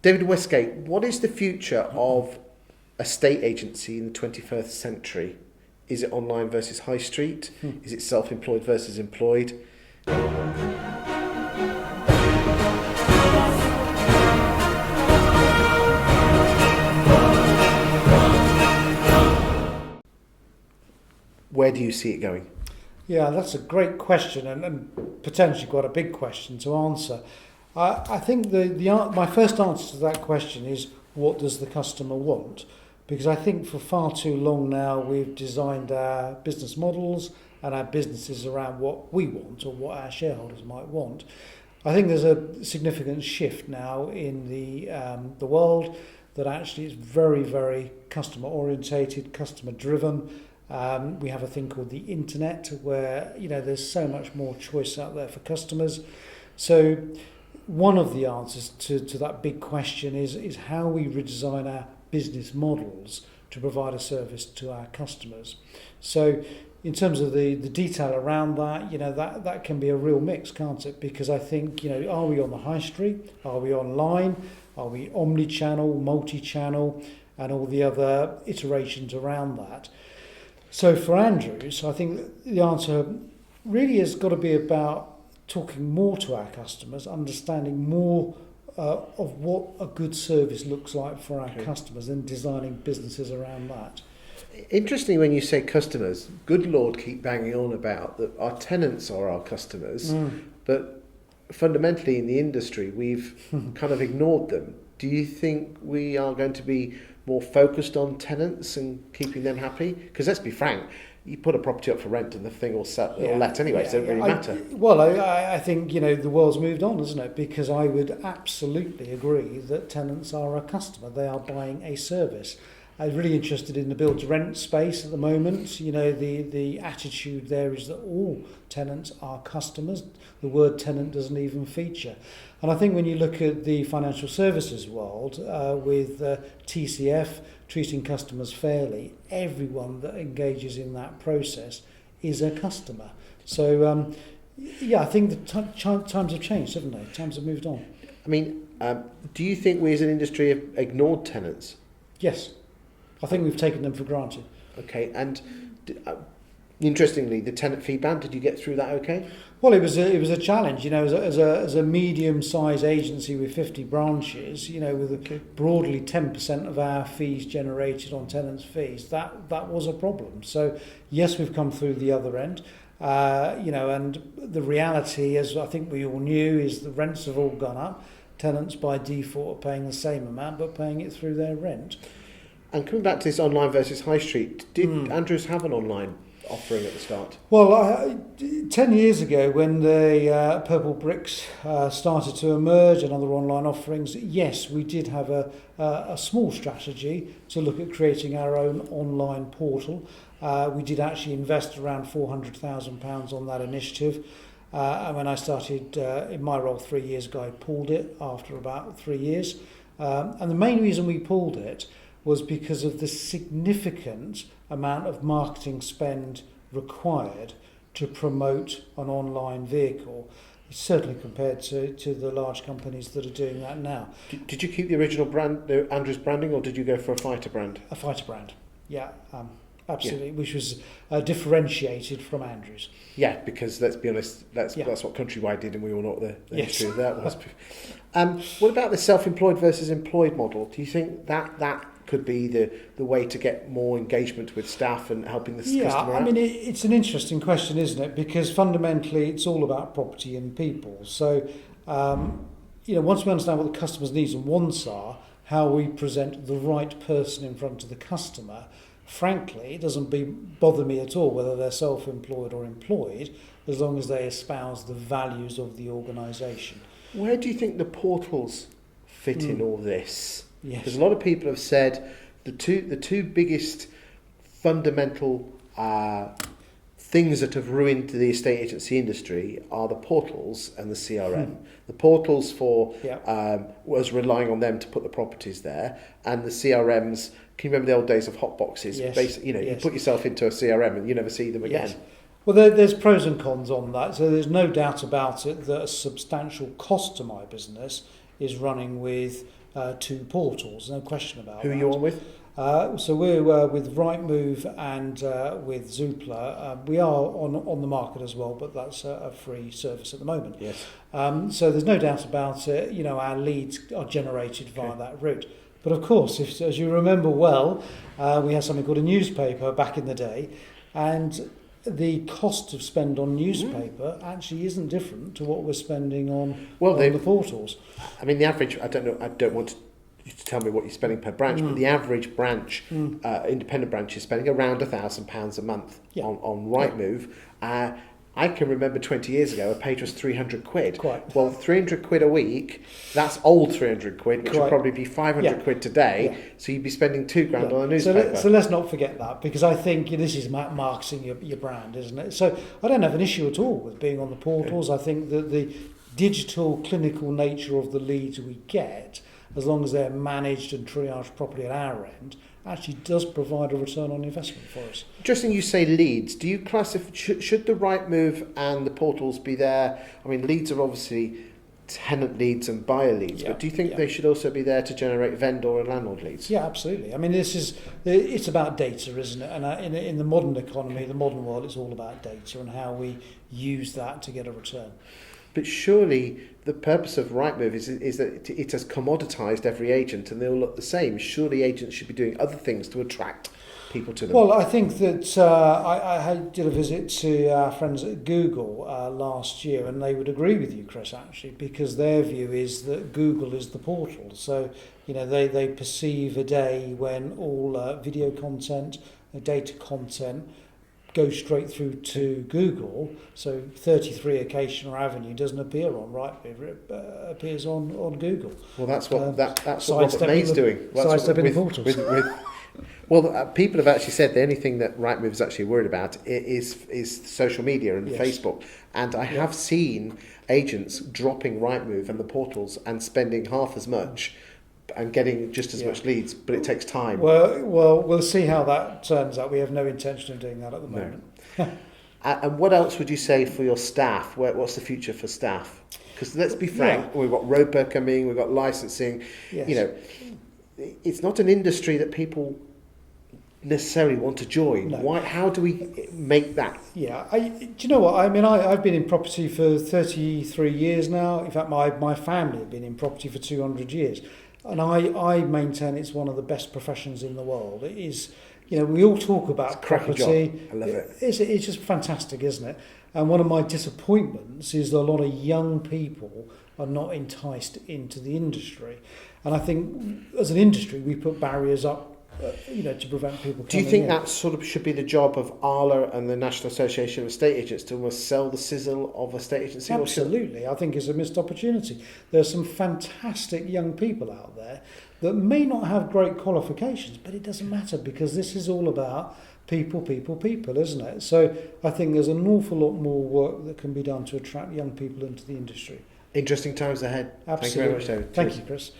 David Westgate, what is the future of estate agency in the 21st century? Is it online versus high street? Is it self-employed versus employed? Where do you see it going? Yeah, that's a great question and potentially quite a big question to answer. I think my first answer to that question is, what does the customer want? Because I think for far too long now we've designed our business models and our businesses around what we want or what our shareholders might want. I think there's a significant shift now in the world that actually is very, very customer orientated, customer driven. We have a thing called the internet where there's so much more choice out there for customers. So one of the answers to that big question is how we redesign our business models to provide a service to our customers. So in terms of the detail around that, that can be a real mix, can't it? Because I think, are we on the high street? Are we online? Are we omni-channel, multi-channel, and all the other iterations around that? So for Andrews, I think the answer really has got to be about talking more to our customers, understanding more of what a good service looks like for our customers and designing businesses around that. Interesting when you say customers. Good Lord, keep banging on about that our tenants are our customers, but fundamentally in the industry we've kind of ignored them. Do you think we are going to be more focused on tenants and keeping them happy? Because let's be frank, you put a property up for rent and the thing will sell or let anyway, so it doesn't really matter. I think the world's moved on, hasn't it? Because I would absolutely agree that tenants are a customer. They are buying a service. I'm really interested in the build to rent space at the moment. The attitude there is that all tenants are customers. The word tenant doesn't even feature. And I think when you look at the financial services world, with TCF treating customers fairly, everyone that engages in that process is a customer. So, I think the times have changed, haven't they? Times have moved on. I mean, do you think we as an industry have ignored tenants? Yes. I think we've taken them for granted. Okay, and interestingly, the tenant fee ban, did you get through that okay? Well, it was a challenge, as a medium-sized agency with 50 branches, with broadly 10% of our fees generated on tenants' fees. That was a problem. So yes, we've come through the other end, and the reality, as I think we all knew, is the rents have all gone up. Tenants by default are paying the same amount, but paying it through their rent. And coming back to this online versus high street, did Andrews have an online offering at the start? Well, 10 years ago when the Purple Bricks started to emerge and other online offerings, yes, we did have a small strategy to look at creating our own online portal. We did actually invest around £400,000 on that initiative. And when I started in my role 3 years ago, I pulled it after about 3 years. And the main reason we pulled it was because of the significant amount of marketing spend required to promote an online vehicle, certainly compared to the large companies that are doing that now. Did you keep the original brand, the Andrews branding, or did you go for a fighter brand? A fighter brand, yeah, absolutely, which was differentiated from Andrews. Yeah, because let's be honest, that's what Countrywide did, and we all know what the history of that was. What about the self-employed versus employed model? Do you think that could be the way to get more engagement with staff and helping the customer out? I mean, it's an interesting question, isn't it? Because fundamentally, it's all about property and people. So, once we understand what the customer's needs and wants are, how we present the right person in front of the customer, frankly, it doesn't bother me at all whether they're self-employed or employed, as long as they espouse the values of the organisation. Where do you think the portals fit in all this? Yes. Because a lot of people have said the two biggest fundamental things that have ruined the estate agency industry are the portals and the CRM. The portals was relying on them to put the properties there, and the CRMs. Can you remember the old days of hot boxes? Yes. Basically, you put yourself into a CRM and you never see them again. Yes. Well, there's pros and cons on that. So there's no doubt about it that a substantial cost to my business is running with to portals, no question about Who that. are you on with? So we're with Rightmove and with Zoopla. We are on the market as well, but that's a free service at the moment. Yes. So there's no doubt about it. You know, our leads are generated via that route. But of course, if, as you remember well, we had something called a newspaper back in the day, and the cost of spend on newspaper actually isn't different to what we're spending on the portals. I mean, the average, I don't want you to tell me what you're spending per branch, but the average branch, independent branch, is spending around £1,000 a month on Rightmove. I can remember 20 years ago, a page was 300 quid. Quite. Well, 300 quid a week, that's old 300 quid, which would probably be 500 quid today. Yeah. So you'd be spending £2,000 on a newspaper. So let's not forget that, because I think this is marketing your brand, isn't it? So I don't have an issue at all with being on the portals. I think that the digital, clinical nature of the leads we get, as long as they're managed and triaged properly at our end, actually does provide a return on investment for us. Interesting you say leads. Do you classify, should the Rightmove and the portals be there? I mean, leads are obviously tenant leads and buyer leads, but do you think they should also be there to generate vendor and landlord leads? Yeah, absolutely. I mean, it's about data, isn't it? And in the modern economy, the modern world, it's all about data and how we use that to get a return. But surely the purpose of Rightmove is that it has commoditised every agent and they all look the same. Surely agents should be doing other things to attract people to them. Well, I think that I did a visit to our friends at Google last year, and they would agree with you, Chris, actually, because their view is that Google is the portal. So, you know, they perceive a day when all video content, data content, go straight through to Google. So 33 Acacia Avenue doesn't appear on Rightmove, it appears on Google. Well, that's what that's what Robert May's doing. Sidestepping the portals. Well, people have actually said the only thing that Rightmove is actually worried about is social media and Facebook. And I have seen agents dropping Rightmove and the portals and spending half as much and getting just as much leads, but it takes time. Well, we'll see how that turns out. We have no intention of doing that at the moment. And what else would you say for your staff? What's the future for staff? Because let's be frank, we've got ROPA coming, we've got licensing. Yes. You know, it's not an industry that people necessarily want to join. No. Why? How do we make that? Yeah, do you know what? I mean, I've been in property for 33 years now. In fact, my family have been in property for 200 years. And I maintain it's one of the best professions in the world. It is, you know, we all talk about property. Job. I love it. It's just fantastic, isn't it? And one of my disappointments is that a lot of young people are not enticed into the industry. And I think as an industry, we put barriers up, to prevent people coming in. Do you think that sort of should be the job of ALA and the National Association of Estate Agents to almost sell the sizzle of a estate agency? Absolutely. I think it's a missed opportunity. There's some fantastic young people out there that may not have great qualifications, but it doesn't matter because this is all about people, isn't it? So I think there's an awful lot more work that can be done to attract young people into the industry. Interesting times ahead. Absolutely. Thank you very much, David. Thank you, Chris.